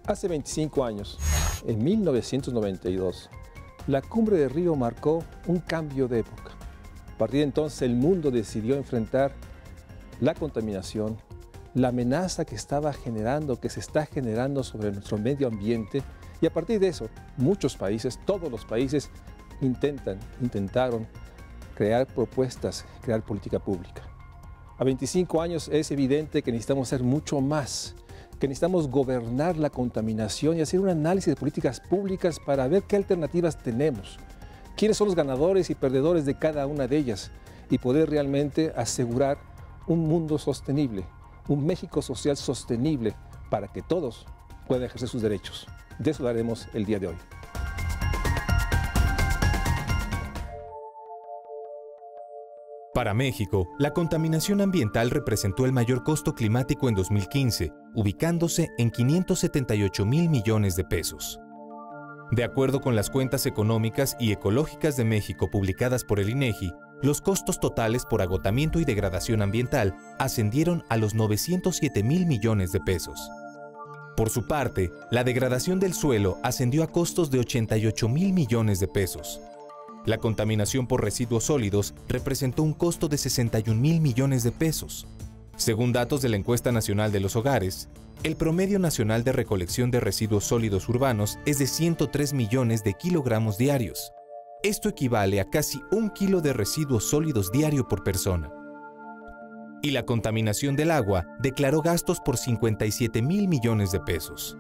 Hace 25 años, en 1992, la Cumbre de Río marcó un cambio de época. A partir de entonces, el mundo decidió enfrentar la contaminación, la amenaza que estaba generando, que se está generando sobre nuestro medio ambiente, y a partir de eso, muchos países, todos los países, intentaron crear propuestas, crear política pública. A 25 años es evidente que necesitamos hacer mucho más, que necesitamos gobernar la contaminación y hacer un análisis de políticas públicas para ver qué alternativas tenemos, quiénes son los ganadores y perdedores de cada una de ellas y poder realmente asegurar un mundo sostenible, un México social sostenible para que todos puedan ejercer sus derechos. De eso hablaremos el día de hoy. Para México, la contaminación ambiental representó el mayor costo climático en 2015, ubicándose en 578,000 millones de pesos. De acuerdo con las cuentas económicas y ecológicas de México publicadas por el INEGI, los costos totales por agotamiento y degradación ambiental ascendieron a los 907,000 millones de pesos. Por su parte, la degradación del suelo ascendió a costos de 88,000 millones de pesos. La contaminación por residuos sólidos representó un costo de 61,000 millones de pesos. Según datos de la Encuesta Nacional de los Hogares, el promedio nacional de recolección de residuos sólidos urbanos es de 103 millones de kilogramos diarios. Esto equivale a casi 1 kilo de residuos sólidos diario por persona. Y la contaminación del agua declaró gastos por 57,000 millones de pesos.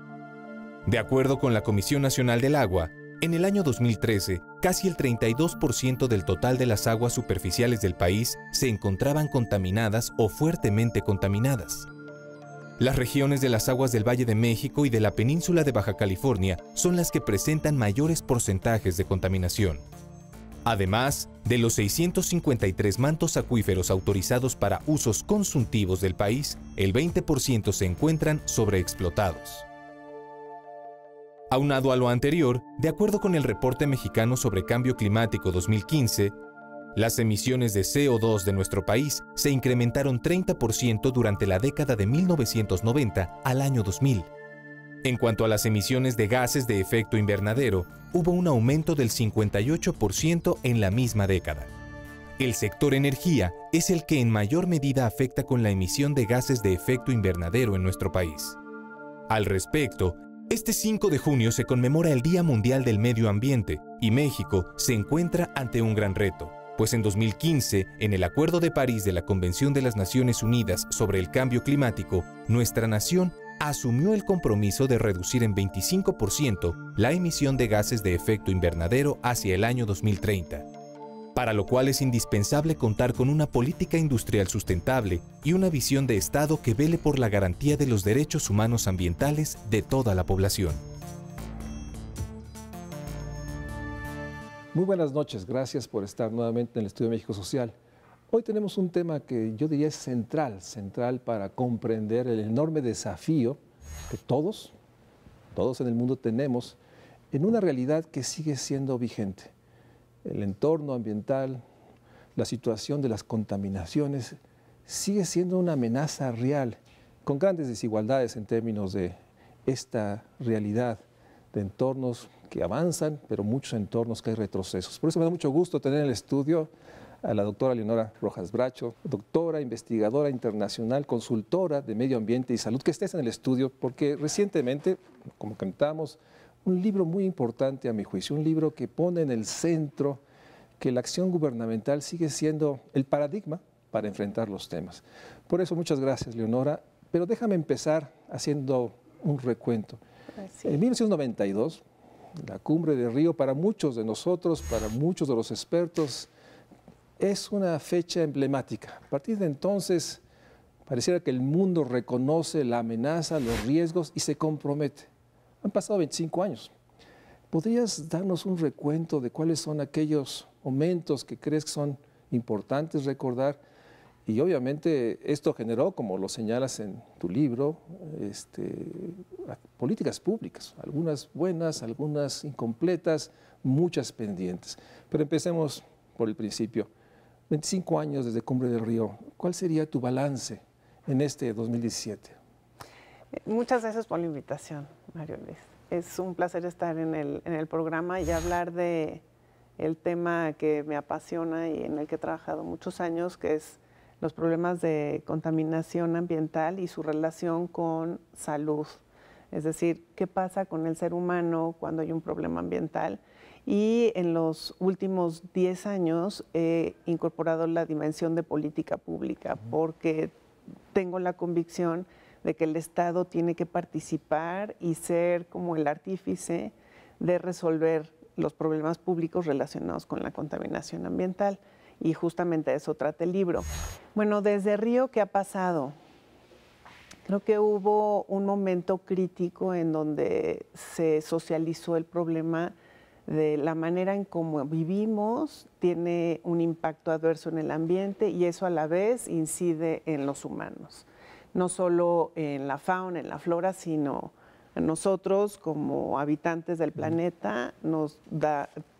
De acuerdo con la Comisión Nacional del Agua, en el año 2013, casi el 32% del total de las aguas superficiales del país se encontraban contaminadas o fuertemente contaminadas. Las regiones de las aguas del Valle de México y de la península de Baja California son las que presentan mayores porcentajes de contaminación. Además, de los 653 mantos acuíferos autorizados para usos consultivos del país, el 20% se encuentran sobreexplotados. Aunado a lo anterior, de acuerdo con el Reporte Mexicano sobre Cambio Climático 2015, las emisiones de CO2 de nuestro país se incrementaron 30% durante la década de 1990 al año 2000. En cuanto a las emisiones de gases de efecto invernadero, hubo un aumento del 58% en la misma década. El sector energía es el que en mayor medida afecta con la emisión de gases de efecto invernadero en nuestro país. Al respecto, este 5 de junio se conmemora el Día Mundial del Medio Ambiente y México se encuentra ante un gran reto, pues en 2015, en el Acuerdo de París de la Convención de las Naciones Unidas sobre el Cambio Climático, nuestra nación asumió el compromiso de reducir en 25% la emisión de gases de efecto invernadero hacia el año 2030. Para lo cual es indispensable contar con una política industrial sustentable y una visión de Estado que vele por la garantía de los derechos humanos ambientales de toda la población. Muy buenas noches, gracias por estar nuevamente en el Estudio México Social. Hoy tenemos un tema que yo diría es central para comprender el enorme desafío que todos en el mundo tenemos en una realidad que sigue siendo vigente. El entorno ambiental, la situación de las contaminaciones, sigue siendo una amenaza real, con grandes desigualdades en términos de esta realidad, de entornos que avanzan, pero muchos entornos que hay retrocesos. Por eso me da mucho gusto tener en el estudio a la doctora Leonora Rojas Bracho, doctora, investigadora internacional, consultora de medio ambiente y salud, que estés en el estudio, porque recientemente, como comentamos, un libro muy importante a mi juicio, un libro que pone en el centro que la acción gubernamental sigue siendo el paradigma para enfrentar los temas. Por eso, muchas gracias, Leonora, pero déjame empezar haciendo un recuento. Sí. En 1992, la Cumbre de Río, para muchos de nosotros, para muchos de los expertos, es una fecha emblemática. A partir de entonces, pareciera que el mundo reconoce la amenaza, los riesgos y se compromete. Han pasado 25 años. ¿Podrías darnos un recuento de cuáles son aquellos momentos que crees que son importantes recordar? Y obviamente esto generó, como lo señalas en tu libro, políticas públicas, algunas buenas, algunas incompletas, muchas pendientes. Pero empecemos por el principio. 25 años desde Cumbre del Río, ¿cuál sería tu balance en este 2017? Muchas gracias por la invitación. Mario Luis. Es un placer estar en el programa y hablar de el tema que me apasiona y en el que he trabajado muchos años, que es los problemas de contaminación ambiental y su relación con salud. Es decir, qué pasa con el ser humano cuando hay un problema ambiental. Y en los últimos 10 años he incorporado la dimensión de política pública, porque tengo la convicción de que el Estado tiene que participar y ser como el artífice de resolver los problemas públicos relacionados con la contaminación ambiental. Y justamente de eso trata el libro. Bueno, desde Río, ¿qué ha pasado? Creo que hubo un momento crítico en donde se socializó el problema de la manera en cómo vivimos, tiene un impacto adverso en el ambiente y eso a la vez incide en los humanos. No solo en la fauna, en la flora, sino en nosotros como habitantes del planeta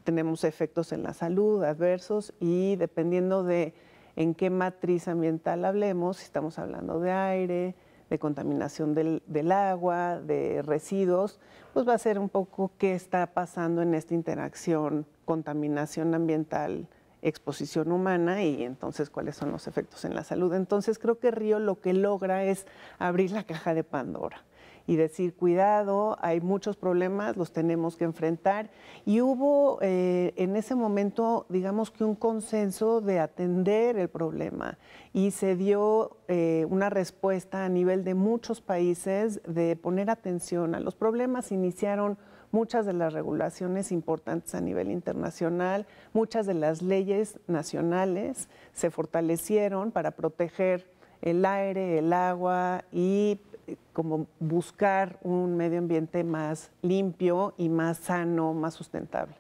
tenemos efectos en la salud adversos y dependiendo de en qué matriz ambiental hablemos, si estamos hablando de aire, de contaminación del agua, de residuos, pues va a ser un poco qué está pasando en esta interacción, contaminación ambiental, exposición humana y entonces cuáles son los efectos en la salud. Entonces creo que Río lo que logra es abrir la caja de Pandora y decir, cuidado, hay muchos problemas, los tenemos que enfrentar. Y hubo en ese momento, digamos que un consenso de atender el problema y se dio una respuesta a nivel de muchos países de poner atención a los problemas. Iniciaron muchas de las regulaciones importantes a nivel internacional, muchas de las leyes nacionales se fortalecieron para proteger el aire, el agua y como buscar un medio ambiente más limpio y más sano, más sustentable.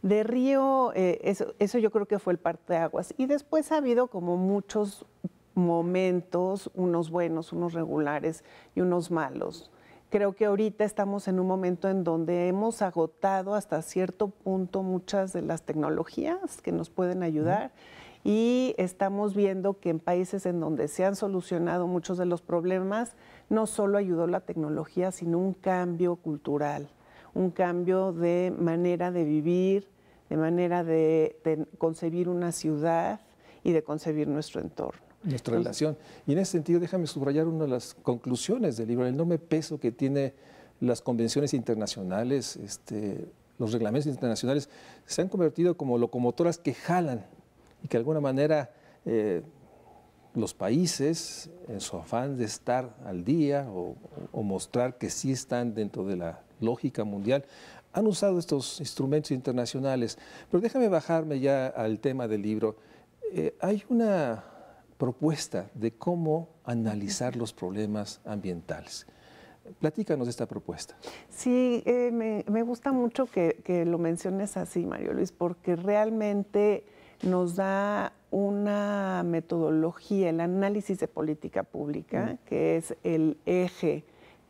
De Río, eso yo creo que fue el parteaguas. Y después ha habido como muchos momentos, unos buenos, unos regulares y unos malos. Creo que ahorita estamos en un momento en donde hemos agotado hasta cierto punto muchas de las tecnologías que nos pueden ayudar. Y estamos viendo que en países en donde se han solucionado muchos de los problemas, no solo ayudó la tecnología, sino un cambio cultural, un cambio de manera de vivir, de manera de concebir una ciudad y de concebir nuestro entorno. Nuestra relación. Y en ese sentido, déjame subrayar una de las conclusiones del libro, el enorme peso que tiene las convenciones internacionales, los reglamentos internacionales, se han convertido como locomotoras que jalan y que de alguna manera los países, en su afán de estar al día o mostrar que sí están dentro de la lógica mundial, han usado estos instrumentos internacionales. Pero déjame bajarme ya al tema del libro. Hay una propuesta de cómo analizar los problemas ambientales. Platícanos de esta propuesta. Sí, me gusta mucho que lo menciones así, Mario Luis, porque realmente nos da una metodología, el análisis de política pública, que es el eje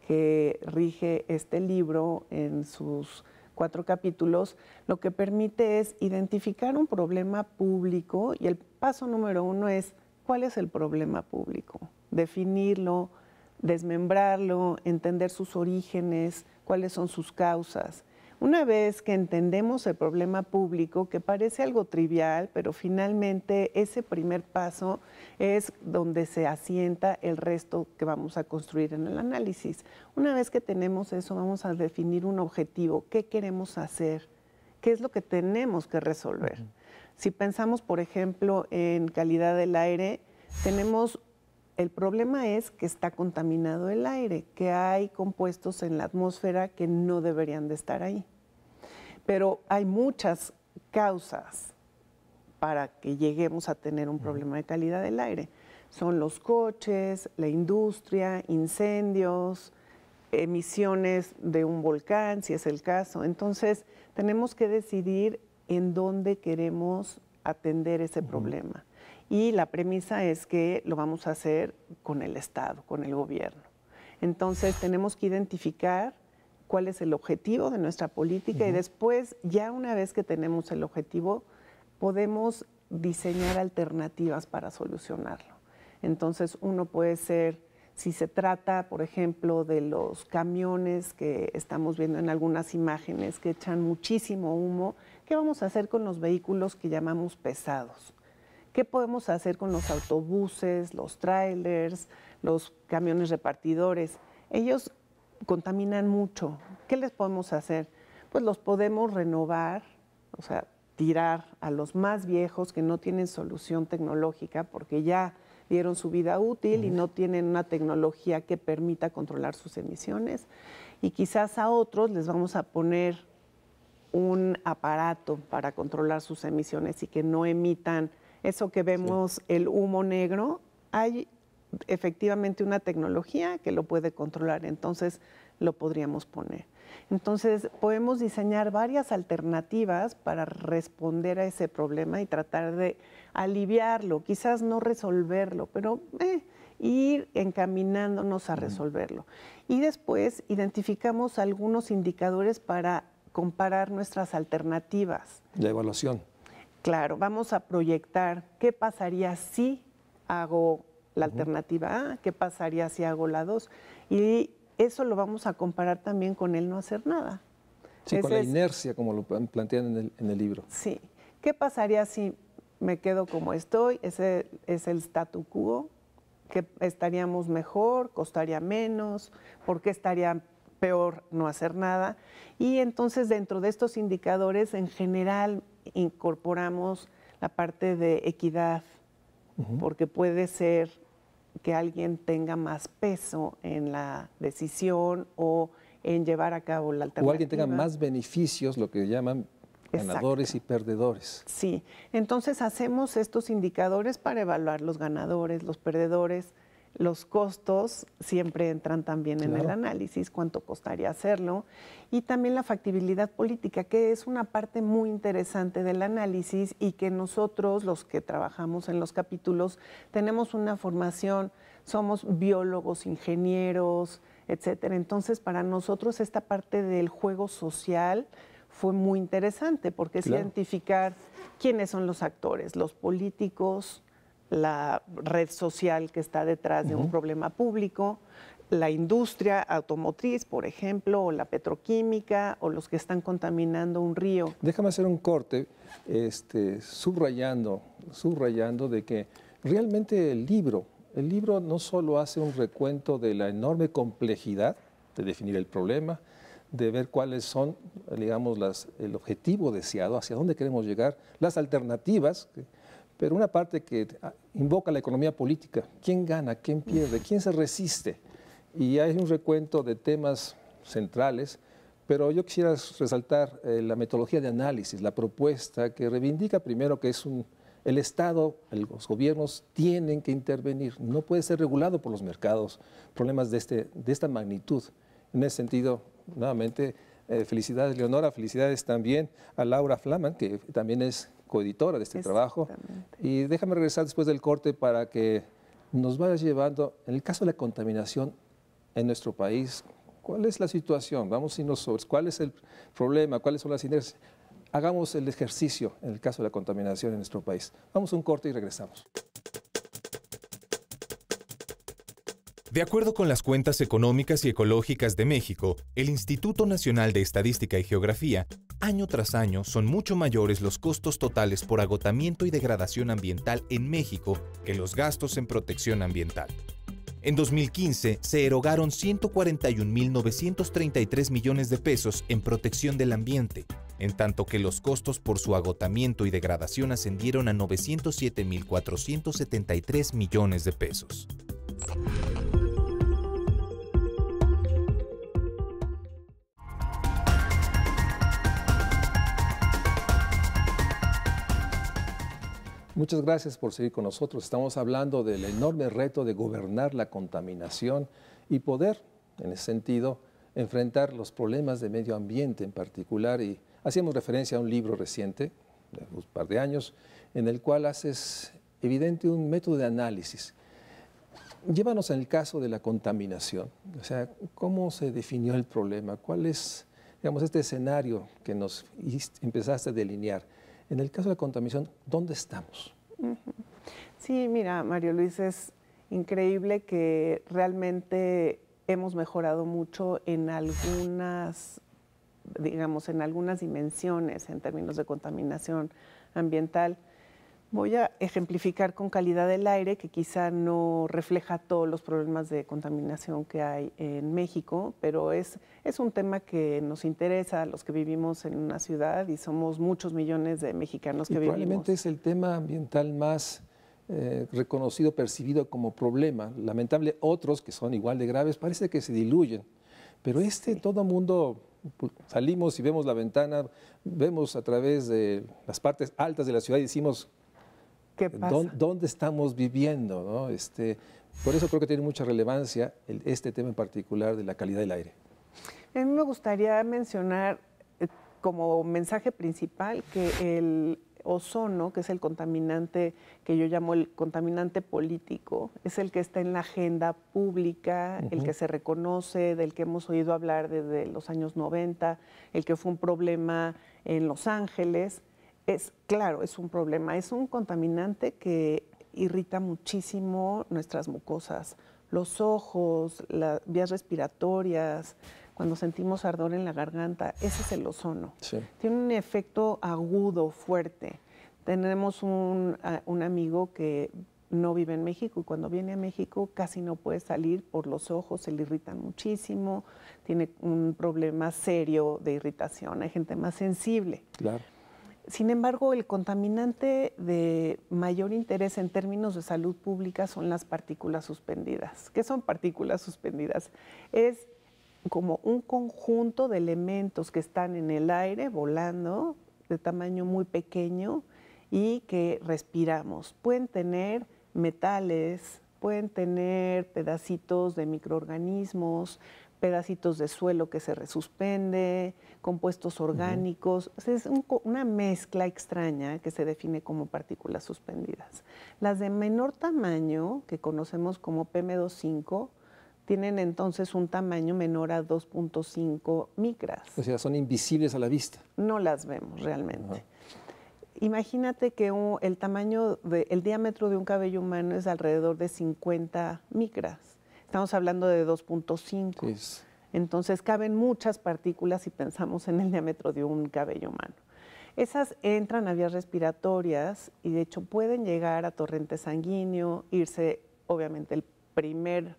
que rige este libro en sus 4 capítulos, lo que permite es identificar un problema público y el paso número 1 es ¿cuál es el problema público? Definirlo, desmembrarlo, entender sus orígenes, cuáles son sus causas. Una vez que entendemos el problema público, que parece algo trivial, pero finalmente ese primer paso es donde se asienta el resto que vamos a construir en el análisis. Una vez que tenemos eso, vamos a definir un objetivo, qué queremos hacer, qué es lo que tenemos que resolver. Si pensamos, por ejemplo, en calidad del aire, el problema es que está contaminado el aire, que hay compuestos en la atmósfera que no deberían de estar ahí. Pero hay muchas causas para que lleguemos a tener un problema de calidad del aire. Son los coches, la industria, incendios, emisiones de un volcán, si es el caso. Entonces, tenemos que decidir en dónde queremos atender ese problema. Y la premisa es que lo vamos a hacer con el Estado, con el gobierno. Entonces, tenemos que identificar cuál es el objetivo de nuestra política y después, ya una vez que tenemos el objetivo, podemos diseñar alternativas para solucionarlo. Entonces, uno puede ser Si se trata, por ejemplo, de los camiones que estamos viendo en algunas imágenes que echan muchísimo humo, ¿qué vamos a hacer con los vehículos que llamamos pesados? ¿Qué podemos hacer con los autobuses, los trailers, los camiones repartidores? Ellos contaminan mucho. ¿Qué les podemos hacer? Pues los podemos renovar, o sea, tirar a los más viejos que no tienen solución tecnológica porque ya dieron su vida útil y no tienen una tecnología que permita controlar sus emisiones. Y quizás a otros les vamos a poner un aparato para controlar sus emisiones y que no emitan eso que vemos, el humo negro. Hay efectivamente una tecnología que lo puede controlar, entonces lo podríamos poner. Entonces podemos diseñar varias alternativas para responder a ese problema y tratar de aliviarlo, quizás no resolverlo, pero ir encaminándonos a resolverlo. Y después identificamos algunos indicadores para comparar nuestras alternativas. La evaluación. Claro, vamos a proyectar qué pasaría si hago la alternativa A, qué pasaría si hago la 2. Y eso lo vamos a comparar también con el no hacer nada. Sí, con la inercia, como lo plantean en el libro. Sí. ¿Qué pasaría si me quedo como estoy? Ese es el statu quo. ¿Que estaríamos mejor? ¿Costaría menos? ¿Por qué estaría peor no hacer nada? Y entonces dentro de estos indicadores en general incorporamos la parte de equidad, porque puede ser que alguien tenga más peso en la decisión o en llevar a cabo la alternativa. O alguien tenga más beneficios, lo que llaman ganadores y perdedores. Sí, entonces hacemos estos indicadores para evaluar los ganadores, los perdedores. Los costos siempre entran también en el análisis, cuánto costaría hacerlo, y también la factibilidad política, que es una parte muy interesante del análisis y que nosotros, los que trabajamos en los capítulos, tenemos una formación, somos biólogos, ingenieros, etcétera. Entonces, para nosotros esta parte del juego social fue muy interesante porque es identificar quiénes son los actores, los políticos, la red social que está detrás de un problema público, la industria automotriz, por ejemplo, o la petroquímica, o los que están contaminando un río. Déjame hacer un corte, subrayando de que realmente el libro no solo hace un recuento de la enorme complejidad de definir el problema, de ver cuáles son, digamos, el objetivo deseado, hacia dónde queremos llegar, las alternativas, pero una parte que invoca la economía política. ¿Quién gana? ¿Quién pierde? ¿Quién se resiste? Y hay un recuento de temas centrales, pero yo quisiera resaltar la metodología de análisis, la propuesta que reivindica primero que es el Estado, los gobiernos tienen que intervenir, no puede ser regulado por los mercados, problemas de esta magnitud. En ese sentido, nuevamente, felicidades Leonora, felicidades también a Laura Flaman, que también es coeditora de este trabajo. Y déjame regresar después del corte para que nos vayas llevando, en el caso de la contaminación en nuestro país, ¿cuál es la situación? Vamos a irnos sobre cuál es el problema, cuáles son las inercias. Hagamos el ejercicio en el caso de la contaminación en nuestro país. Vamos a un corte y regresamos. De acuerdo con las cuentas económicas y ecológicas de México, el Instituto Nacional de Estadística y Geografía, año tras año son mucho mayores los costos totales por agotamiento y degradación ambiental en México que los gastos en protección ambiental. En 2015 se erogaron 141.933 millones de pesos en protección del ambiente, en tanto que los costos por su agotamiento y degradación ascendieron a 907.473 millones de pesos. Muchas gracias por seguir con nosotros. Estamos hablando del enorme reto de gobernar la contaminación y poder, en ese sentido, enfrentar los problemas de medio ambiente en particular. Y hacíamos referencia a un libro reciente, de un par de años, en el cual haces evidente un método de análisis. Llévanos en el caso de la contaminación. O sea, ¿cómo se definió el problema? ¿Cuál es, digamos, este escenario que nos empezaste a delinear? En el caso de la contaminación, ¿dónde estamos? Sí, mira, Mario Luis, es increíble que realmente hemos mejorado mucho en algunas, digamos, en algunas dimensiones en términos de contaminación ambiental. Voy a ejemplificar con calidad del aire, que quizá no refleja todos los problemas de contaminación que hay en México, pero es un tema que nos interesa a los que vivimos en una ciudad y somos muchos millones de mexicanos que vivimos. Probablemente es el tema ambiental más reconocido, percibido como problema. Lamentable, otros que son igual de graves parece que se diluyen, pero todo mundo salimos y vemos la ventana, vemos a través de las partes altas de la ciudad y decimos, ¿qué pasa? ¿Dónde estamos viviendo? ¿No? Por eso creo que tiene mucha relevancia este tema en particular de la calidad del aire. A mí me gustaría mencionar como mensaje principal que el ozono, que es el contaminante que yo llamo el contaminante político, es el que está en la agenda pública, el que se reconoce, del que hemos oído hablar desde los años 90, el que fue un problema en Los Ángeles. Claro, es un problema, es un contaminante que irrita muchísimo nuestras mucosas, los ojos, las vías respiratorias, cuando sentimos ardor en la garganta, ese es el ozono. Sí. Tiene un efecto agudo, fuerte. Tenemos un amigo que no vive en México y cuando viene a México casi no puede salir por los ojos, se le irritan muchísimo, tiene un problema serio de irritación, hay gente más sensible. Claro. Sin embargo, el contaminante de mayor interés en términos de salud pública son las partículas suspendidas. ¿Qué son partículas suspendidas? Es como un conjunto de elementos que están en el aire volando de tamaño muy pequeño y que respiramos. Pueden tener metales, pueden tener pedacitos de microorganismos, pedacitos de suelo que se resuspende, compuestos orgánicos. Es una mezcla extraña que se define como partículas suspendidas. Las de menor tamaño, que conocemos como PM2.5, tienen entonces un tamaño menor a 2.5 micras. O sea, son invisibles a la vista. No las vemos realmente. Imagínate que el diámetro de un cabello humano es alrededor de 50 micras. Estamos hablando de 2.5. Sí. Entonces caben muchas partículas si pensamos en el diámetro de un cabello humano. Esas entran a vías respiratorias y de hecho pueden llegar a torrente sanguíneo, irse, obviamente el primer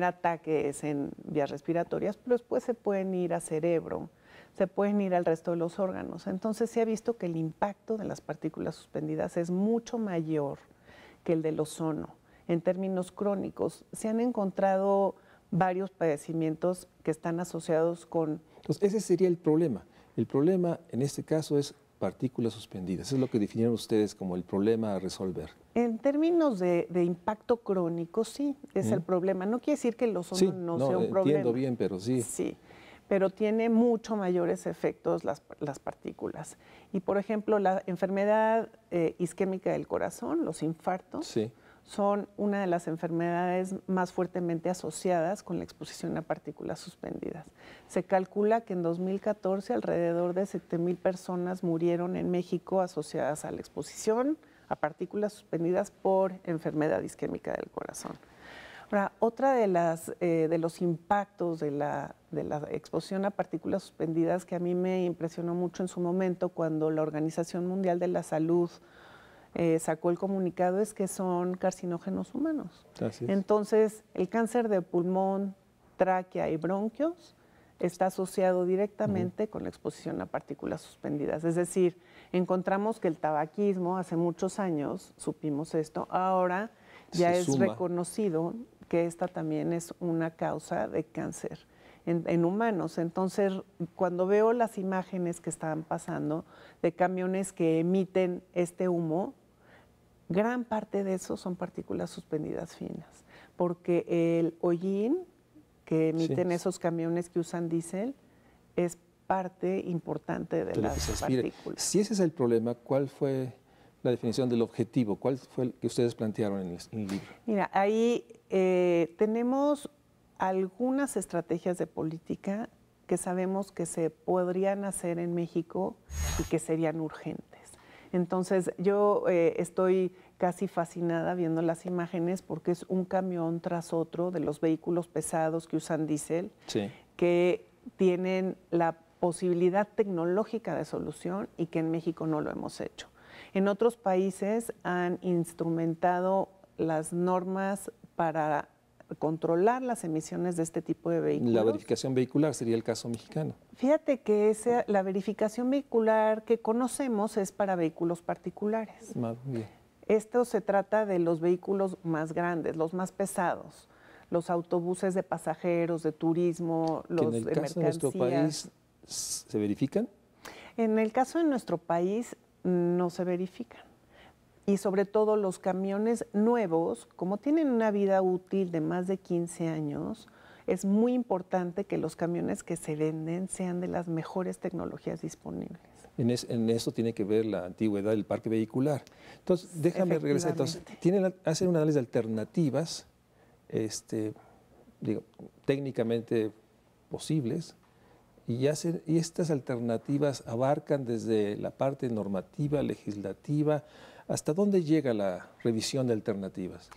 ataque es en vías respiratorias, pero después se pueden ir a cerebro, se pueden ir al resto de los órganos. Entonces se ha visto que el impacto de las partículas suspendidas es mucho mayor que el del ozono. En términos crónicos, se han encontrado varios padecimientos que están asociados con... Entonces, ese sería el problema. El problema en este caso es partículas suspendidas. Eso es lo que definieron ustedes como el problema a resolver. En términos de impacto crónico, sí, es el problema. No quiere decir que el ozono no sea un problema. Entiendo bien, pero sí. Sí, pero tiene mucho mayores efectos las partículas. Y, por ejemplo, la enfermedad isquémica del corazón, los infartos, son una de las enfermedades más fuertemente asociadas con la exposición a partículas suspendidas. Se calcula que en 2014 alrededor de 7,000 personas murieron en México asociadas a la exposición a partículas suspendidas por enfermedad isquémica del corazón. Ahora, otra de los impactos de la exposición a partículas suspendidas que a mí me impresionó mucho en su momento cuando la Organización Mundial de la Salud sacó el comunicado es que son carcinógenos humanos. Entonces, el cáncer de pulmón, tráquea y bronquios está asociado directamente con la exposición a partículas suspendidas. Es decir, encontramos que el tabaquismo, hace muchos años supimos esto, ahora ya es reconocido que esta también es una causa de cáncer en humanos. Entonces, cuando veo las imágenes que estaban pasando de camiones que emiten este humo, gran parte de eso son partículas suspendidas finas, porque el hollín que emiten esos camiones que usan diésel es parte importante de las partículas. Si ese es el problema, ¿cuál fue la definición del objetivo? ¿Cuál fue el que ustedes plantearon en el libro? Mira, ahí tenemos algunas estrategias de política que sabemos que se podrían hacer en México y que serían urgentes. Entonces yo estoy casi fascinada viendo las imágenes porque es un camión tras otro de los vehículos pesados que usan diésel, Sí. que tienen la posibilidad tecnológica de solución y que en México no lo hemos hecho. En otros países han instrumentado las normas para controlar las emisiones de este tipo de vehículos. La verificación vehicular sería el caso mexicano. Fíjate que la verificación vehicular que conocemos es para vehículos particulares. Muy bien. Esto se trata de los vehículos más grandes, los más pesados, los autobuses de pasajeros, de turismo, los ¿Que en el de caso de nuestro país se verifican? En el caso de nuestro país no se verifican. Y sobre todo los camiones nuevos, como tienen una vida útil de más de 15 años, es muy importante que los camiones que se venden sean de las mejores tecnologías disponibles. En eso tiene que ver la antigüedad del parque vehicular. Entonces, déjame regresar. Entonces, hacen un análisis de alternativas, técnicamente posibles, y estas alternativas abarcan desde la parte normativa, legislativa. ¿Hasta dónde llega la revisión de alternativas?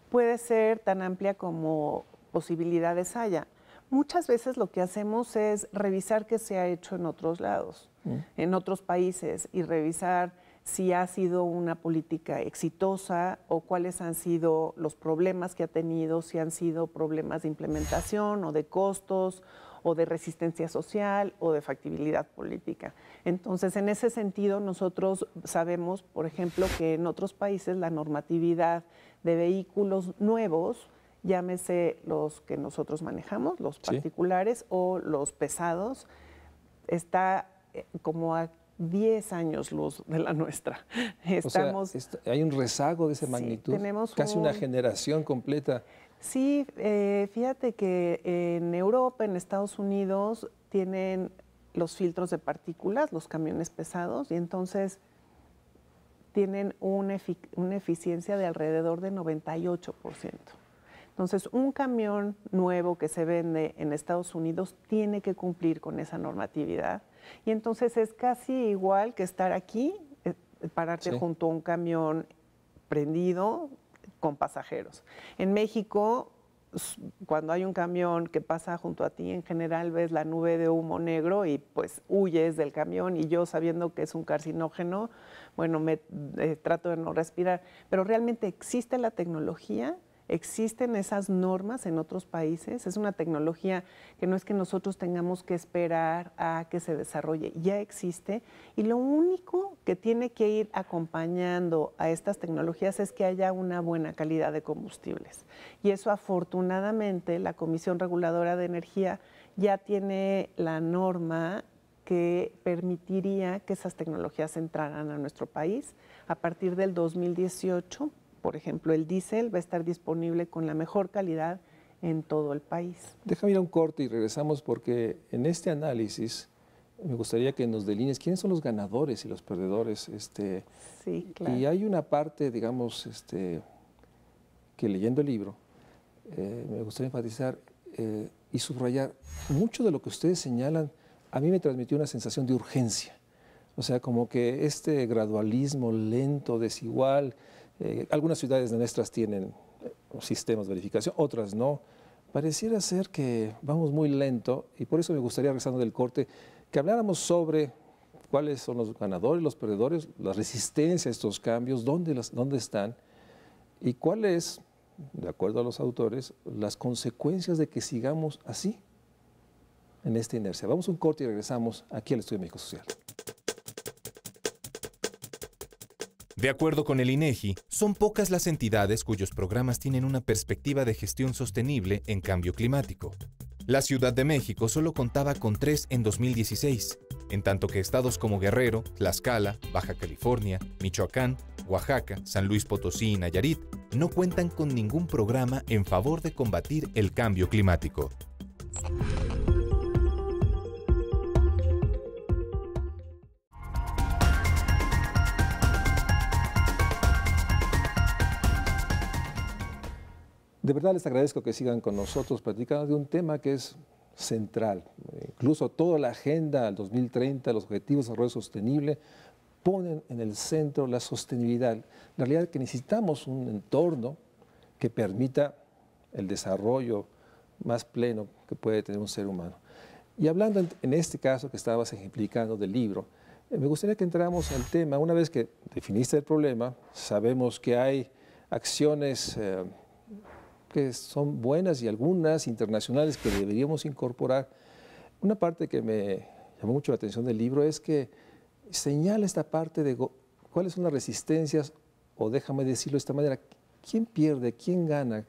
Puede ser tan amplia como posibilidades haya. Muchas veces lo que hacemos es revisar qué se ha hecho en otros lados, en otros países, y revisar si ha sido una política exitosa o cuáles han sido los problemas que ha tenido, si han sido problemas de implementación o de costos o de resistencia social o de factibilidad política. Entonces, en ese sentido, nosotros sabemos, por ejemplo, que en otros países la normatividad de vehículos nuevos, llámese los que nosotros manejamos, los particulares o los pesados, está como a 10 años luz de la nuestra. Estamos, o sea, hay un rezago de esa magnitud, tenemos casi una generación completa. Sí, fíjate que en Europa, en Estados Unidos, tienen los filtros de partículas, los camiones pesados, y entonces tienen una eficiencia de alrededor de 98%. Entonces, un camión nuevo que se vende en Estados Unidos tiene que cumplir con esa normatividad. Y entonces es casi igual que estar aquí, pararte junto a un camión prendido con pasajeros. En México, cuando hay un camión que pasa junto a ti, en general ves la nube de humo negro y pues huyes del camión, y yo, sabiendo que es un carcinógeno, bueno, trato de no respirar. Pero realmente existe la tecnología, existen esas normas en otros países. Es una tecnología que no es que nosotros tengamos que esperar a que se desarrolle, ya existe, y lo único que tiene que ir acompañando a estas tecnologías es que haya una buena calidad de combustibles. Y eso, afortunadamente, la Comisión Reguladora de Energía ya tiene la norma que permitiría que esas tecnologías entraran a nuestro país. A partir del 2018, por ejemplo, el diésel va a estar disponible con la mejor calidad en todo el país. Déjame ir a un corte y regresamos, porque en este análisis me gustaría que nos delinees quiénes son los ganadores y los perdedores. Sí, claro. Y hay una parte, digamos, que leyendo el libro, me gustaría enfatizar y subrayar mucho de lo que ustedes señalan. A mí me transmitió una sensación de urgencia. O sea, como que este gradualismo lento, desigual. Algunas ciudades nuestras tienen sistemas de verificación, otras no. Pareciera ser que vamos muy lento, y por eso me gustaría, regresando del corte, que habláramos sobre cuáles son los ganadores, los perdedores, la resistencia a estos cambios, dónde están, y cuáles, de acuerdo a los autores, las consecuencias de que sigamos así, en esta inercia. Vamos a un corte y regresamos aquí al Estudio México Social. De acuerdo con el INEGI, son pocas las entidades cuyos programas tienen una perspectiva de gestión sostenible en cambio climático. La Ciudad de México solo contaba con 3 en 2016, en tanto que estados como Guerrero, Tlaxcala, Baja California, Michoacán, Oaxaca, San Luis Potosí y Nayarit no cuentan con ningún programa en favor de combatir el cambio climático. De verdad les agradezco que sigan con nosotros platicando de un tema que es central. Incluso toda la agenda al 2030, los objetivos de desarrollo sostenible, ponen en el centro la sostenibilidad. La realidad es que necesitamos un entorno que permita el desarrollo más pleno que puede tener un ser humano. Y hablando en este caso que estabas ejemplificando del libro, me gustaría que entráramos al tema. Una vez que definiste el problema, sabemos que hay acciones que son buenas y algunas internacionales que deberíamos incorporar. Una parte que me llamó mucho la atención del libro es que señala esta parte de cuáles son las resistencias, o déjame decirlo de esta manera, quién pierde, quién gana,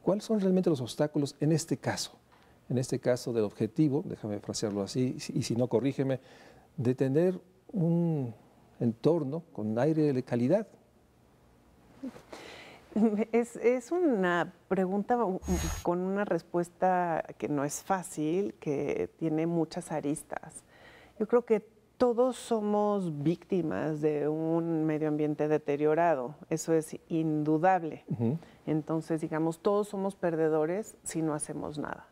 cuáles son realmente los obstáculos en este caso del objetivo, déjame frasearlo así, y si no, corrígeme, de tener un entorno con aire de calidad. Es una pregunta con una respuesta que no es fácil, que tiene muchas aristas. Yo creo que todos somos víctimas de un medio ambiente deteriorado, eso es indudable. Entonces, digamos, todos somos perdedores si no hacemos nada.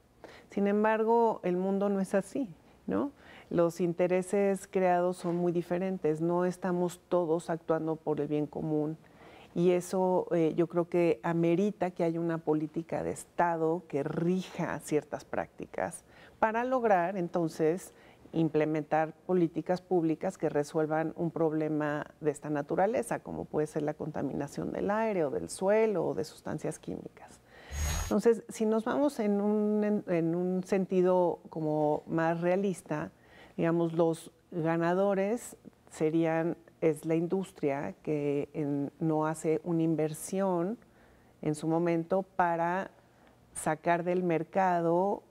Sin embargo, el mundo no es así, ¿no? Los intereses creados son muy diferentes, no estamos todos actuando por el bien común. Y eso yo creo que amerita que haya una política de Estado que rija ciertas prácticas para lograr entonces implementar políticas públicas que resuelvan un problema de esta naturaleza, como puede ser la contaminación del aire o del suelo o de sustancias químicas. Entonces, si nos vamos en un sentido como más realista, digamos, los ganadores es la industria que no hace una inversión en su momento para sacar del mercado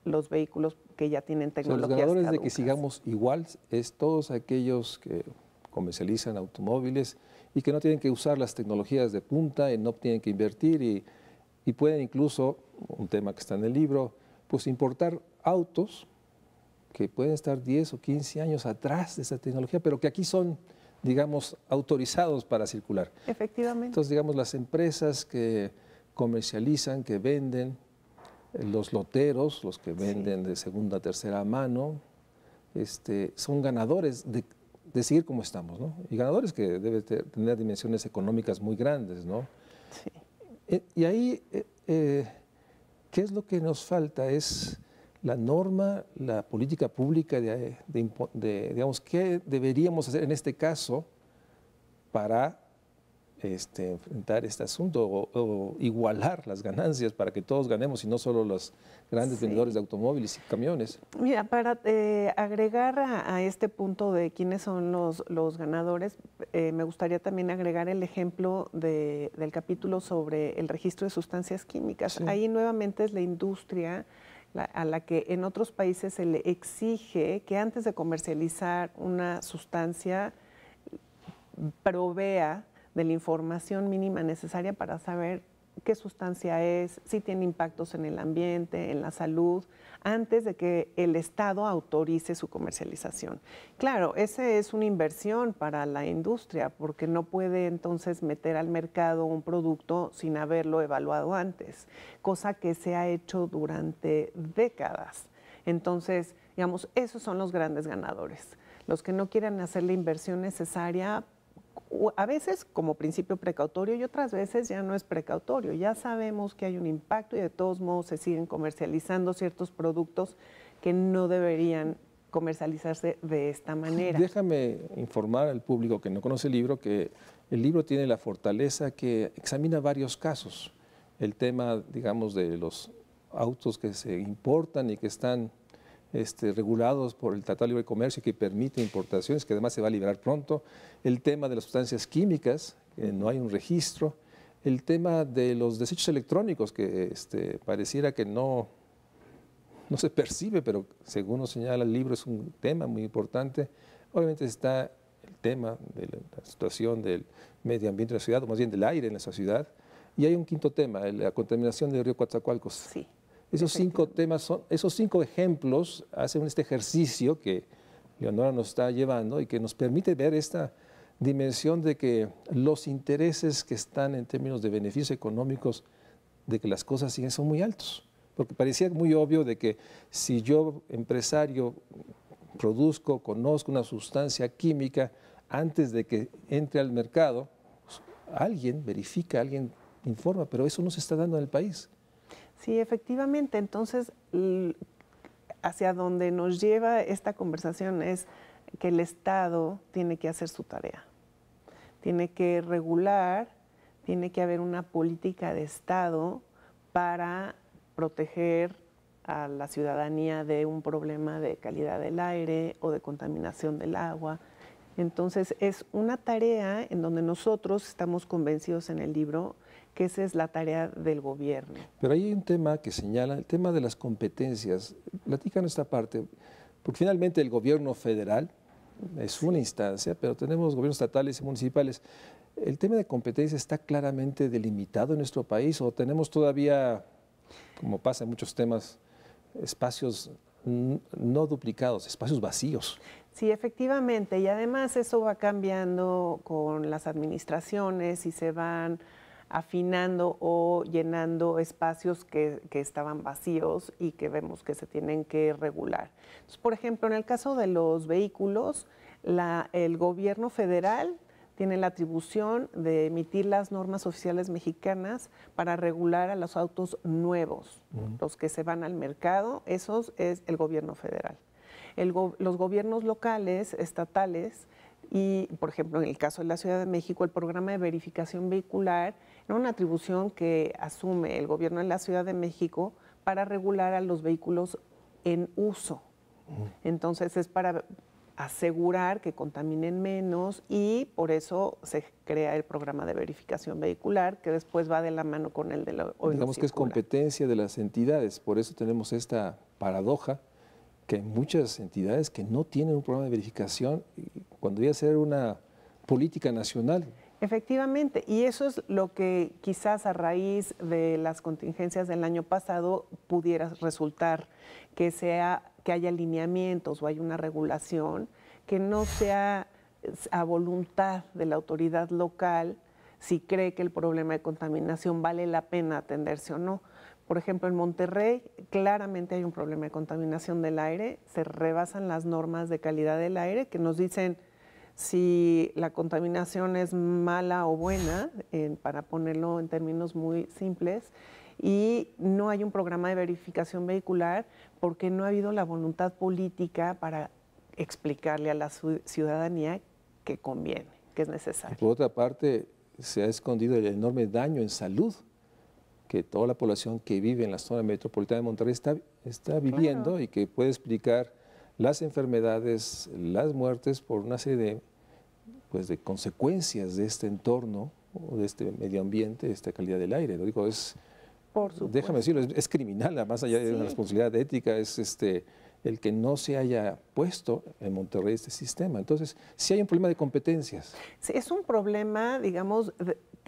los vehículos que ya tienen tecnologías Los ganadores caducas. de que sigamos igual es todos aquellos que comercializan automóviles y que no tienen que usar las tecnologías de punta y no tienen que invertir y pueden incluso, un tema que está en el libro, pues importar autos que pueden estar 10 o 15 años atrás de esa tecnología, pero que aquí son, digamos, autorizados para circular. Efectivamente. Entonces, digamos, las empresas que comercializan, que venden, los loteros, los que venden de segunda, tercera mano, son ganadores de seguir como estamos, ¿no? Y ganadores que deben tener dimensiones económicas muy grandes, ¿no? Sí. Y ahí, ¿qué es lo que nos falta? Es la norma, la política pública digamos, ¿qué deberíamos hacer en este caso para enfrentar este asunto o igualar las ganancias para que todos ganemos y no solo los grandes vendedores de automóviles y camiones? Mira, para agregar a este punto de quiénes son los ganadores, me gustaría también agregar el ejemplo del capítulo sobre el registro de sustancias químicas. Sí. Ahí nuevamente es la industria a la que en otros países se le exige que antes de comercializar una sustancia provea de la información mínima necesaria para saber qué sustancia es, si tiene impactos en el ambiente, en la salud, antes de que el Estado autorice su comercialización. Claro, esa es una inversión para la industria, porque no puede entonces meter al mercado un producto sin haberlo evaluado antes, cosa que se ha hecho durante décadas. Entonces, digamos, esos son los grandes ganadores, los que no quieren hacer la inversión necesaria, a veces como principio precautorio y otras veces ya no es precautorio. Ya sabemos que hay un impacto y de todos modos se siguen comercializando ciertos productos que no deberían comercializarse de esta manera. Déjame informar al público que no conoce el libro que el libro tiene la fortaleza que examina varios casos. El tema, digamos, de los autos que se importan y que están regulados por el Tratado de Libre Comercio que permite importaciones, que además se va a liberar pronto, el tema de las sustancias químicas, que no hay un registro, el tema de los desechos electrónicos, que pareciera que no se percibe, pero según nos señala el libro es un tema muy importante. Obviamente está el tema de la situación del medio ambiente en la ciudad, o más bien del aire en esa ciudad, y hay un quinto tema, la contaminación del río Coatzacoalcos. Sí. Esos 5 temas esos 5 ejemplos hacen este ejercicio que Leonora nos está llevando y que nos permite ver esta dimensión de que los intereses que están en términos de beneficios económicos de que las cosas siguen son muy altos. Porque parecía muy obvio de que si yo, empresario, conozco una sustancia química, antes de que entre al mercado, pues, alguien verifica, alguien informa, pero eso no se está dando en el país. Sí, efectivamente. Entonces, hacia donde nos lleva esta conversación es que el Estado tiene que hacer su tarea. Tiene que regular, tiene que haber una política de Estado para proteger a la ciudadanía de un problema de calidad del aire o de contaminación del agua. Entonces, es una tarea en donde nosotros estamos convencidos en el libro que esa es la tarea del gobierno. Pero hay un tema que señala, el tema de las competencias. Platícanos esta parte, porque finalmente el gobierno federal es una instancia, pero tenemos gobiernos estatales y municipales. ¿El tema de competencia está claramente delimitado en nuestro país o tenemos todavía, como pasa en muchos temas, espacios no duplicados, espacios vacíos? Sí, efectivamente, y además eso va cambiando con las administraciones y se van afinando o llenando espacios que estaban vacíos y que vemos que se tienen que regular. Entonces, por ejemplo, en el caso de los vehículos, el gobierno federal tiene la atribución de emitir las normas oficiales mexicanas para regular a los autos nuevos, los que se van al mercado, esos es el gobierno federal. Los gobiernos locales, estatales, y por ejemplo en el caso de la Ciudad de México, el programa de verificación vehicular era una atribución que asume el gobierno de la Ciudad de México para regular a los vehículos en uso. Entonces es para asegurar que contaminen menos y por eso se crea el programa de verificación vehicular que después va de la mano con el de la hoy Digamos que es competencia de las entidades, por eso tenemos esta paradoja que hay muchas entidades que no tienen un programa de verificación cuando debe ser una política nacional. Efectivamente, y eso es lo que quizás a raíz de las contingencias del año pasado pudiera resultar que haya lineamientos o hay una regulación que no sea a voluntad de la autoridad local si cree que el problema de contaminación vale la pena atenderse o no. Por ejemplo, en Monterrey claramente hay un problema de contaminación del aire, se rebasan las normas de calidad del aire que nos dicen si la contaminación es mala o buena, para ponerlo en términos muy simples, y no hay un programa de verificación vehicular porque no ha habido la voluntad política para explicarle a la ciudadanía que conviene, que es necesario. Por otra parte, se ha escondido el enorme daño en salud que toda la población que vive en la zona metropolitana de Monterrey está viviendo, claro, y que puede explicar las enfermedades, las muertes por una serie de consecuencias de este entorno, o de este medio ambiente, de esta calidad del aire. Lo digo, por supuesto, déjame decirlo, es criminal, más allá de una responsabilidad ética, es el que no se haya puesto en Monterrey este sistema. Entonces, sí hay un problema de competencias. Sí, es un problema, digamos,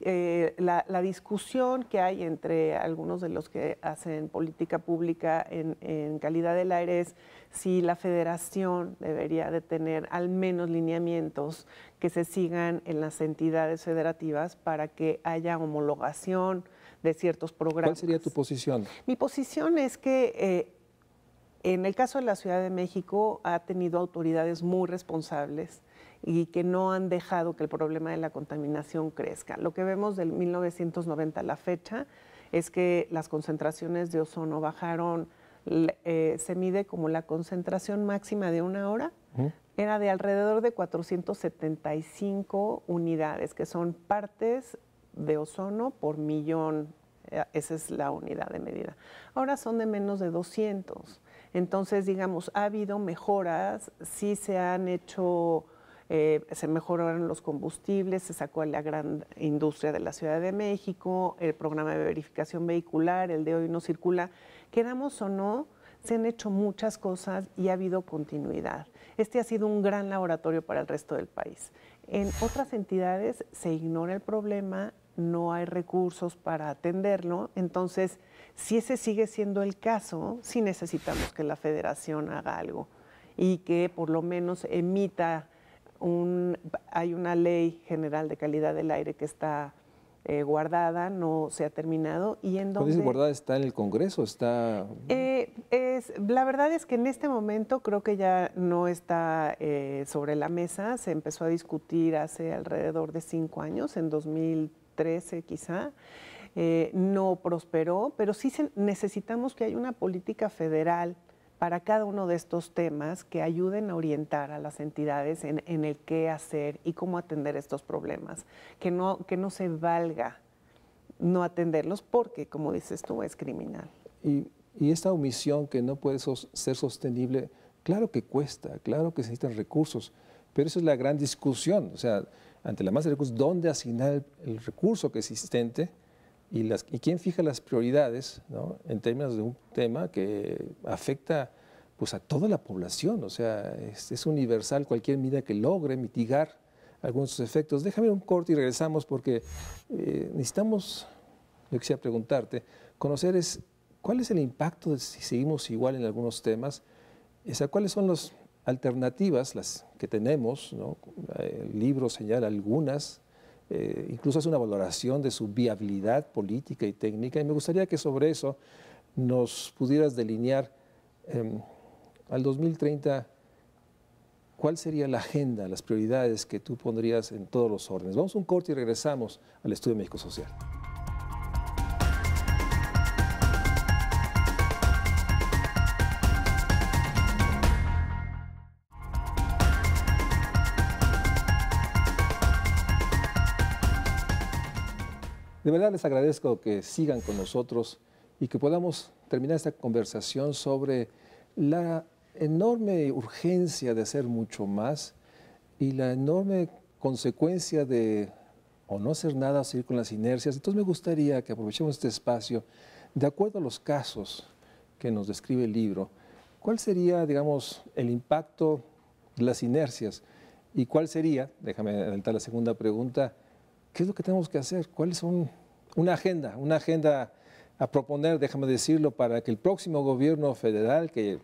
la discusión que hay entre algunos de los que hacen política pública en calidad del aire es si la federación debería de tener al menos lineamientos que se sigan en las entidades federativas para que haya homologación de ciertos programas. ¿Cuál sería tu posición? Mi posición es que en el caso de la Ciudad de México ha tenido autoridades muy responsables y que no han dejado que el problema de la contaminación crezca. Lo que vemos del 1990 a la fecha es que las concentraciones de ozono bajaron, se mide como la concentración máxima de una hora, era de alrededor de 475 unidades, que son partes de ozono por millón, esa es la unidad de medida. Ahora son de menos de 200. Entonces, digamos, ha habido mejoras, sí se han hecho, se mejoraron los combustibles, se sacó a la gran industria de la Ciudad de México, el programa de verificación vehicular, el de Hoy No Circula, queramos o no, se han hecho muchas cosas y ha habido continuidad. Este ha sido un gran laboratorio para el resto del país. En otras entidades se ignora el problema, no hay recursos para atenderlo, entonces, si ese sigue siendo el caso, sí necesitamos que la federación haga algo y que por lo menos emita hay una ley general de calidad del aire que está guardada, no se ha terminado. Y en Cuando donde dice guardada, ¿está en el Congreso? ¿Está...? La verdad es que en este momento creo que ya no está sobre la mesa. Se empezó a discutir hace alrededor de 5 años, en 2013 quizá. No prosperó, pero sí necesitamos que haya una política federal para cada uno de estos temas que ayuden a orientar a las entidades en el qué hacer y cómo atender estos problemas. Que no se valga no atenderlos porque, como dices tú, es criminal. Y esta omisión que no puede ser sostenible, claro que cuesta, claro que se necesitan recursos, pero esa es la gran discusión. O sea, ante la masa de recursos, ¿dónde asignar el recurso que es existente? Y quién fija las prioridades, ¿no?, en términos de un tema que afecta pues, a toda la población. O sea, es universal cualquier medida que logre mitigar algunos de sus efectos. Déjame un corte y regresamos porque necesitamos, yo quisiera preguntarte, conocer cuál es el impacto de si seguimos igual en algunos temas, o sea, cuáles son las alternativas, las que tenemos, ¿no? El libro señala algunas, incluso hace una valoración de su viabilidad política y técnica, y me gustaría que sobre eso nos pudieras delinear al 2030, ¿cuál sería la agenda, las prioridades que tú pondrías en todos los órdenes? Vamos a un corte y regresamos al Estudio México Social. De verdad les agradezco que sigan con nosotros y que podamos terminar esta conversación sobre la enorme urgencia de hacer mucho más y la enorme consecuencia de o no hacer nada o seguir con las inercias. Entonces me gustaría que aprovechemos este espacio, de acuerdo a los casos que nos describe el libro, ¿cuál sería, digamos, el impacto de las inercias? ¿Y cuál sería, déjame adelantar la segunda pregunta, qué es lo que tenemos que hacer? ¿Cuáles son una agenda a proponer, déjame decirlo, para que el próximo gobierno federal, que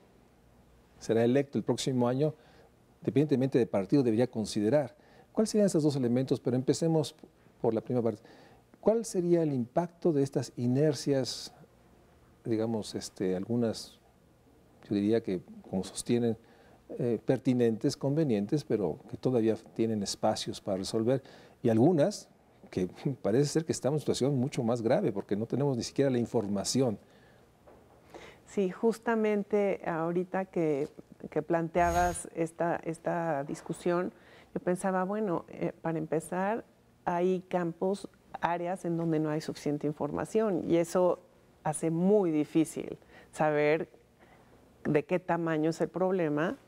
será electo el próximo año, independientemente de partido, debería considerar? ¿Cuáles serían esos dos elementos? Pero empecemos por la primera parte. ¿Cuál sería el impacto de estas inercias, digamos, algunas, yo diría que, como sostienen, pertinentes, convenientes, pero que todavía tienen espacios para resolver, y algunas que parece ser que estamos en una situación mucho más grave porque no tenemos ni siquiera la información? Sí, justamente ahorita que planteabas esta discusión, yo pensaba, bueno, para empezar, hay campos, áreas en donde no hay suficiente información y eso hace muy difícil saber de qué tamaño es el problema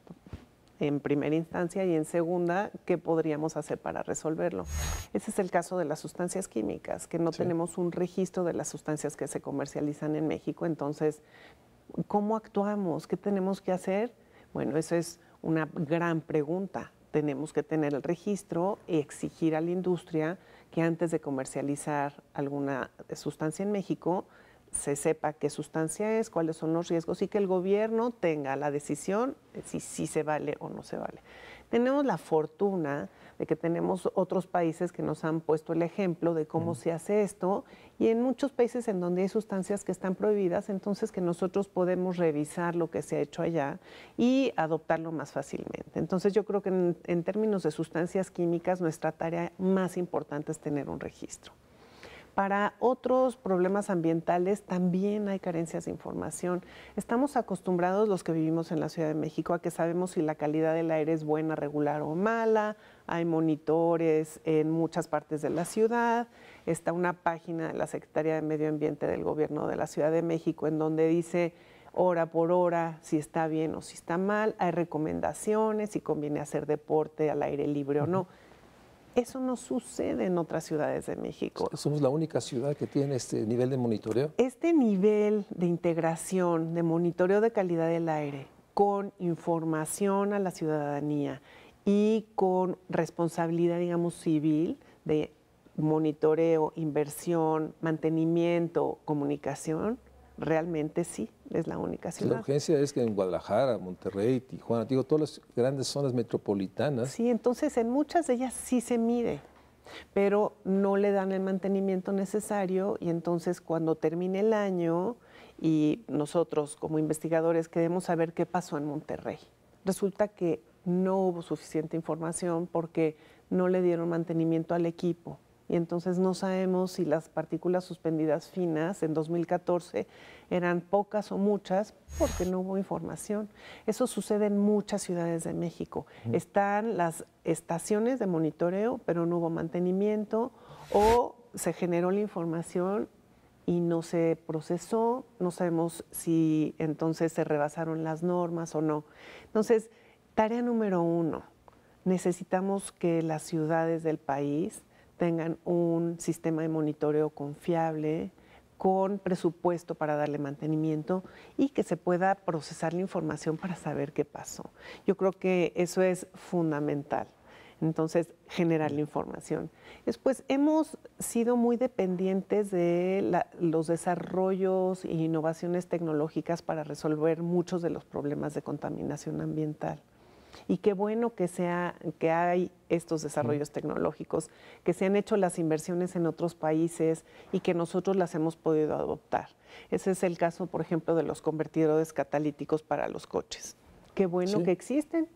en primera instancia y en segunda, qué podríamos hacer para resolverlo. Ese es el caso de las sustancias químicas, que no tenemos un registro de las sustancias que se comercializan en México. Entonces, ¿cómo actuamos? ¿Qué tenemos que hacer? Bueno, eso es una gran pregunta. Tenemos que tener el registro y exigir a la industria que antes de comercializar alguna sustancia en México, se sepa qué sustancia es, cuáles son los riesgos y que el gobierno tenga la decisión de si se vale o no se vale. Tenemos la fortuna de que tenemos otros países que nos han puesto el ejemplo de cómo se hace esto y en muchos países en donde hay sustancias que están prohibidas, entonces que nosotros podemos revisar lo que se ha hecho allá y adoptarlo más fácilmente. Entonces yo creo que en términos de sustancias químicas nuestra tarea más importante es tener un registro. Para otros problemas ambientales también hay carencias de información. Estamos acostumbrados los que vivimos en la Ciudad de México a que sabemos si la calidad del aire es buena, regular o mala. Hay monitores en muchas partes de la ciudad. Está una página de la Secretaría de Medio Ambiente del Gobierno de la Ciudad de México en donde dice hora por hora si está bien o si está mal. Hay recomendaciones, si conviene hacer deporte al aire libre o no. Eso no sucede en otras ciudades de México. ¿Somos la única ciudad que tiene este nivel de monitoreo? Este nivel de integración, de monitoreo de calidad del aire, con información a la ciudadanía y con responsabilidad, digamos, civil de monitoreo, inversión, mantenimiento, comunicación, realmente sí, es la única ciudad. La urgencia es que en Guadalajara, Monterrey, Tijuana, digo, todas las grandes zonas metropolitanas. Sí, entonces en muchas de ellas sí se mide. pero no le dan el mantenimiento necesario y entonces cuando termine el año y nosotros como investigadores queremos saber qué pasó en Monterrey, resulta que no hubo suficiente información porque no le dieron mantenimiento al equipo. Y entonces no sabemos si las partículas suspendidas finas en 2014 eran pocas o muchas porque no hubo información. Eso sucede en muchas ciudades de México. Están las estaciones de monitoreo, pero no hubo mantenimiento o se generó la información y no se procesó. No sabemos si entonces se rebasaron las normas o no. Entonces, tarea número 1, necesitamos que las ciudades del país tengan un sistema de monitoreo confiable, con presupuesto para darle mantenimiento y que se pueda procesar la información para saber qué pasó. Yo creo que eso es fundamental. Entonces, generar la información. Después, hemos sido muy dependientes de los desarrollos e innovaciones tecnológicas para resolver muchos de los problemas de contaminación ambiental. Y qué bueno que hay estos desarrollos tecnológicos, que se han hecho las inversiones en otros países y que nosotros las hemos podido adoptar. Ese es el caso, por ejemplo, de los convertidores catalíticos para los coches. Qué bueno que existen.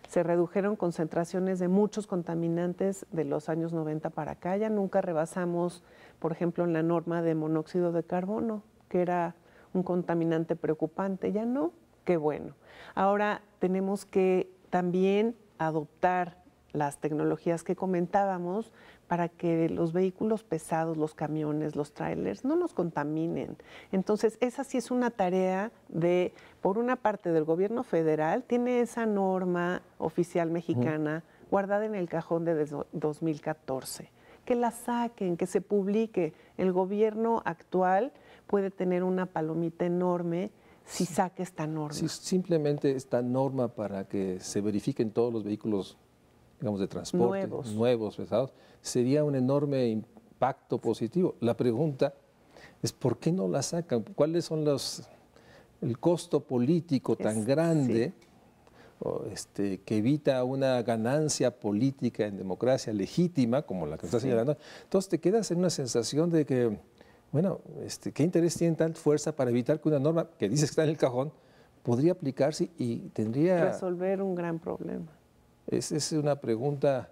Se redujeron concentraciones de muchos contaminantes de los años 90 para acá. Ya nunca rebasamos, por ejemplo, en la norma de monóxido de carbono, que era un contaminante preocupante. Ya no. Qué bueno. Ahora tenemos que también adoptar las tecnologías que comentábamos para que los vehículos pesados, los camiones, los trailers, no nos contaminen. Entonces, esa sí es una tarea por una parte del gobierno federal, tiene esa norma oficial mexicana guardada en el cajón de 2014. Que la saquen, que se publique. El gobierno actual puede tener una palomita enorme si saca esta norma. Sí, simplemente esta norma para que se verifiquen todos los vehículos, digamos, de transporte, nuevos, pesados, sería un enorme impacto positivo. La pregunta es, ¿por qué no la sacan? ¿Cuáles son el costo político tan grande que evita una ganancia política en democracia legítima, como la que está señalando? Entonces te quedas en una sensación de que, bueno, ¿qué interés tiene tanta fuerza para evitar que una norma que dice que está en el cajón podría aplicarse y tendría... resolver un gran problema? Esa es una pregunta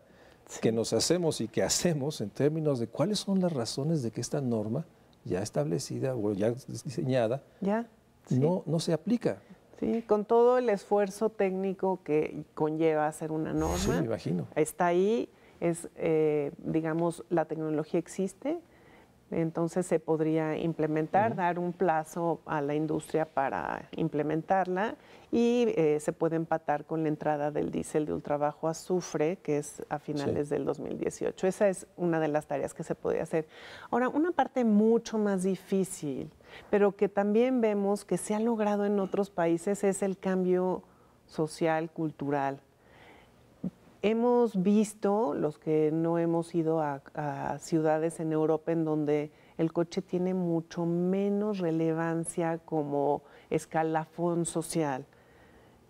que nos hacemos y que hacemos en términos de cuáles son las razones de que esta norma ya establecida o ya diseñada no se aplica. Sí, con todo el esfuerzo técnico que conlleva hacer una norma. Sí, me imagino. Está ahí, digamos, la tecnología existe. Entonces se podría implementar, dar un plazo a la industria para implementarla y se puede empatar con la entrada del diésel de ultrabajo azufre, que es a finales del 2018. Esa es una de las tareas que se podría hacer. Ahora, una parte mucho más difícil, pero que también vemos que se ha logrado en otros países, es el cambio social, cultural. Hemos visto, los que no hemos ido a ciudades en Europa en donde el coche tiene mucho menos relevancia como escalafón social,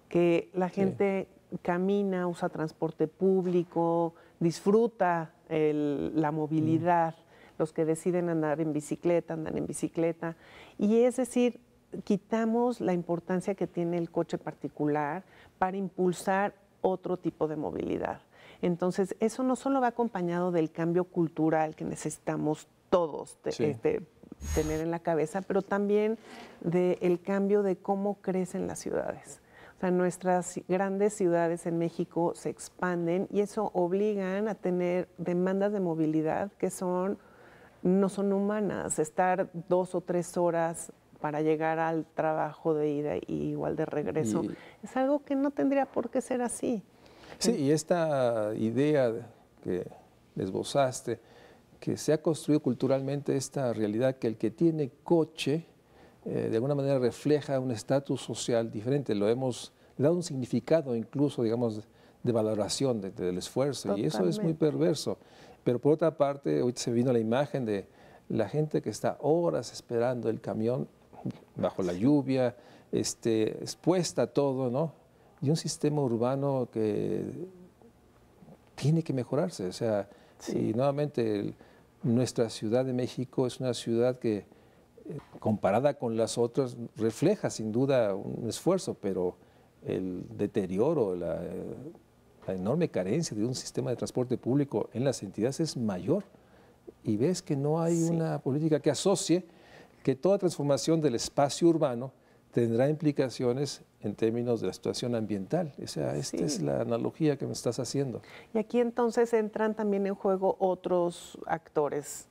que la gente camina, usa transporte público, disfruta la movilidad, los que deciden andar en bicicleta, andan en bicicleta, y es decir, quitamos la importancia que tiene el coche particular para impulsar otro tipo de movilidad. Entonces, eso no solo va acompañado del cambio cultural que necesitamos todos tener en la cabeza, pero también del cambio de cómo crecen las ciudades. O sea, nuestras grandes ciudades en México se expanden y eso obligan a tener demandas de movilidad que no son humanas. Estar 2 o 3 horas para llegar al trabajo de ida y igual de regreso, es algo que no tendría por qué ser así. Sí, y esta idea que esbozaste, que se ha construido culturalmente esta realidad que el que tiene coche de alguna manera refleja un estatus social diferente, le hemos dado un significado incluso, digamos, de valoración del esfuerzo. Totalmente. Y eso es muy perverso. Pero por otra parte, hoy se vino la imagen de la gente que está horas esperando el camión bajo la lluvia, expuesta a todo, ¿no? Y un sistema urbano que tiene que mejorarse. O sea, Y nuevamente, nuestra Ciudad de México es una ciudad que, comparada con las otras, refleja sin duda un esfuerzo, pero el deterioro, la enorme carencia de un sistema de transporte público en las entidades es mayor. Y ves que no hay una política que asocie que toda transformación del espacio urbano tendrá implicaciones en términos de la situación ambiental. O sea, esta es la analogía que me estás haciendo. Y aquí entonces entran también en juego otros actores,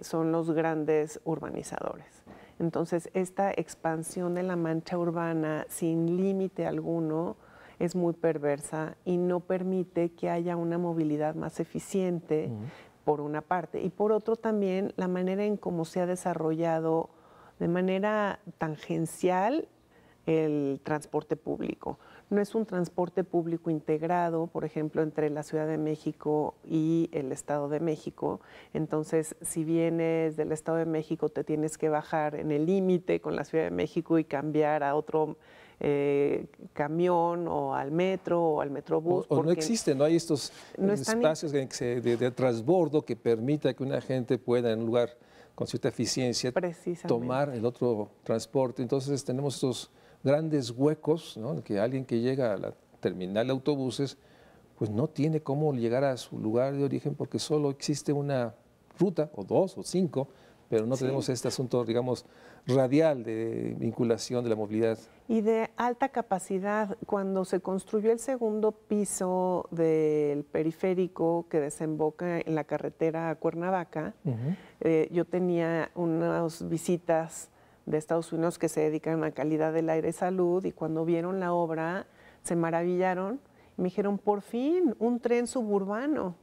son los grandes urbanizadores. Entonces, esta expansión de la mancha urbana sin límite alguno es muy perversa y no permite que haya una movilidad más eficiente, por una parte. Y por otro también la manera en cómo se ha desarrollado de manera tangencial el transporte público. No es un transporte público integrado, por ejemplo, entre la Ciudad de México y el Estado de México. Entonces, si vienes del Estado de México, te tienes que bajar en el límite con la Ciudad de México y cambiar a otro camión o al metro o al metrobús. O no existen, no hay estos espacios de transbordo que permita que una gente pueda en un lugar con cierta eficiencia tomar el otro transporte. Entonces tenemos estos grandes huecos, ¿no? Que alguien que llega a la terminal de autobuses pues no tiene cómo llegar a su lugar de origen porque solo existe una ruta o 2 o 5, pero no tenemos este asunto, digamos, radial de vinculación de la movilidad. Y de alta capacidad. Cuando se construyó el segundo piso del periférico que desemboca en la carretera a Cuernavaca, yo tenía unas visitas de Estados Unidos que se dedican a calidad del aire y salud, y cuando vieron la obra se maravillaron y me dijeron, por fin, un tren suburbano.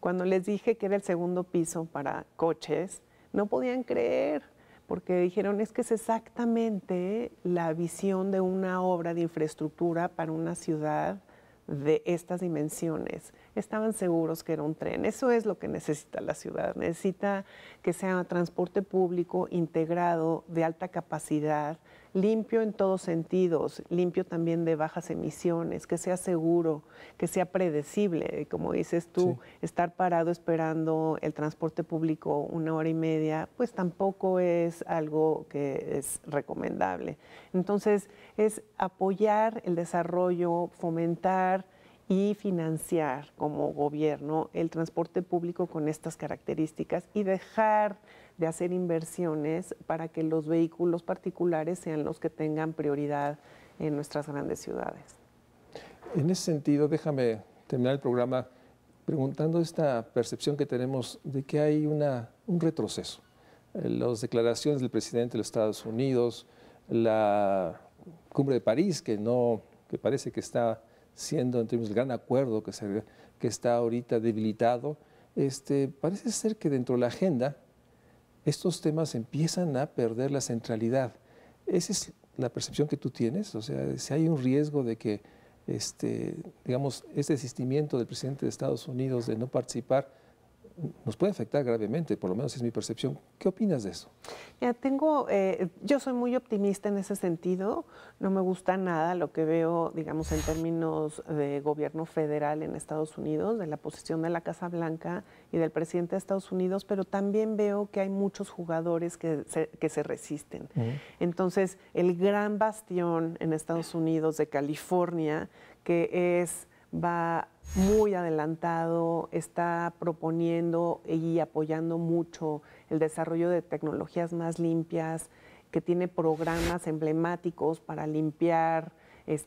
Cuando les dije que era el segundo piso para coches, no podían creer, porque dijeron, es que es exactamente la visión de una obra de infraestructura para una ciudad de estas dimensiones. Estaban seguros que era un tren. Eso es lo que necesita la ciudad. Necesita que sea transporte público integrado, de alta capacidad, limpio en todos sentidos, limpio también de bajas emisiones, que sea seguro, que sea predecible. Como dices tú, estar parado esperando el transporte público 1 hora y media, pues tampoco es algo que es recomendable. Entonces, es apoyar el desarrollo, fomentar y financiar como gobierno el transporte público con estas características y dejar de hacer inversiones para que los vehículos particulares sean los que tengan prioridad en nuestras grandes ciudades. En ese sentido, déjame terminar el programa preguntando esta percepción que tenemos de que hay un retroceso. Las declaraciones del presidente de los Estados Unidos, la cumbre de París, que parece que está siendo en términos del gran acuerdo que está ahorita debilitado, parece ser que dentro de la agenda estos temas empiezan a perder la centralidad. ¿Esa es la percepción que tú tienes? O sea, si hay un riesgo de que digamos, este desistimiento del presidente de Estados Unidos de no participar nos puede afectar gravemente, por lo menos es mi percepción. ¿Qué opinas de eso? Ya yo soy muy optimista en ese sentido. No me gusta nada lo que veo, digamos, en términos de gobierno federal en Estados Unidos, de la posición de la Casa Blanca y del presidente de Estados Unidos, pero también veo que hay muchos jugadores que se resisten. Entonces, el gran bastión en Estados Unidos de California, que va muy adelantado, está proponiendo y apoyando mucho el desarrollo de tecnologías más limpias, que tiene programas emblemáticos para limpiar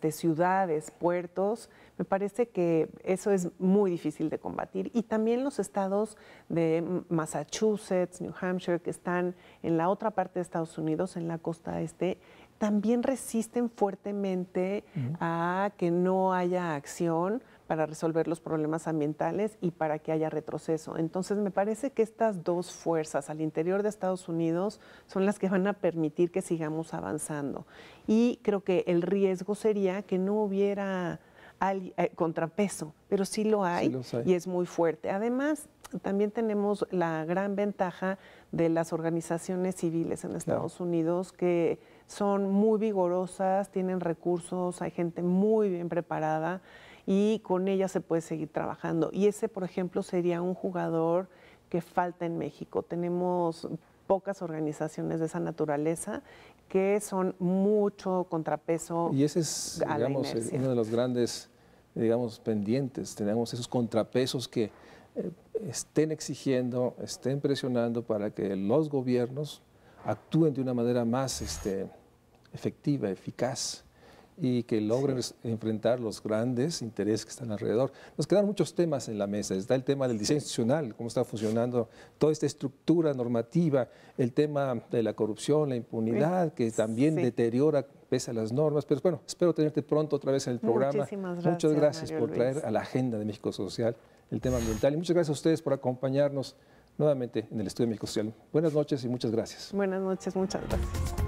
ciudades, puertos. Me parece que eso es muy difícil de combatir. Y también los estados de Massachusetts, New Hampshire, que están en la otra parte de Estados Unidos, en la costa este, también resisten fuertemente a que no haya acción para resolver los problemas ambientales y para que haya retroceso. Entonces, me parece que estas dos fuerzas al interior de Estados Unidos son las que van a permitir que sigamos avanzando. Y creo que el riesgo sería que no hubiera contrapeso, pero sí lo hay, y es muy fuerte. Además, también tenemos la gran ventaja de las organizaciones civiles en Estados Unidos, que son muy vigorosas, tienen recursos, hay gente muy bien preparada, y con ella se puede seguir trabajando. Y ese, por ejemplo, sería un jugador que falta en México. Tenemos pocas organizaciones de esa naturaleza que son mucho contrapeso. Y ese es, digamos, uno de los grandes, digamos, pendientes. Tenemos esos contrapesos que estén exigiendo, estén presionando para que los gobiernos actúen de una manera más efectiva, eficaz, y que logren enfrentar los grandes intereses que están alrededor. Nos quedan muchos temas en la mesa. Está el tema del diseño institucional, cómo está funcionando toda esta estructura normativa, el tema de la corrupción, la impunidad, que también deteriora pese a las normas. Pero bueno, espero tenerte pronto otra vez en el programa. Muchísimas gracias, muchas gracias Mario por Luis. traer a la agenda de México Social el tema ambiental. Y muchas gracias a ustedes por acompañarnos nuevamente en el Estudio de México Social. Buenas noches y muchas gracias. Buenas noches, muchas gracias.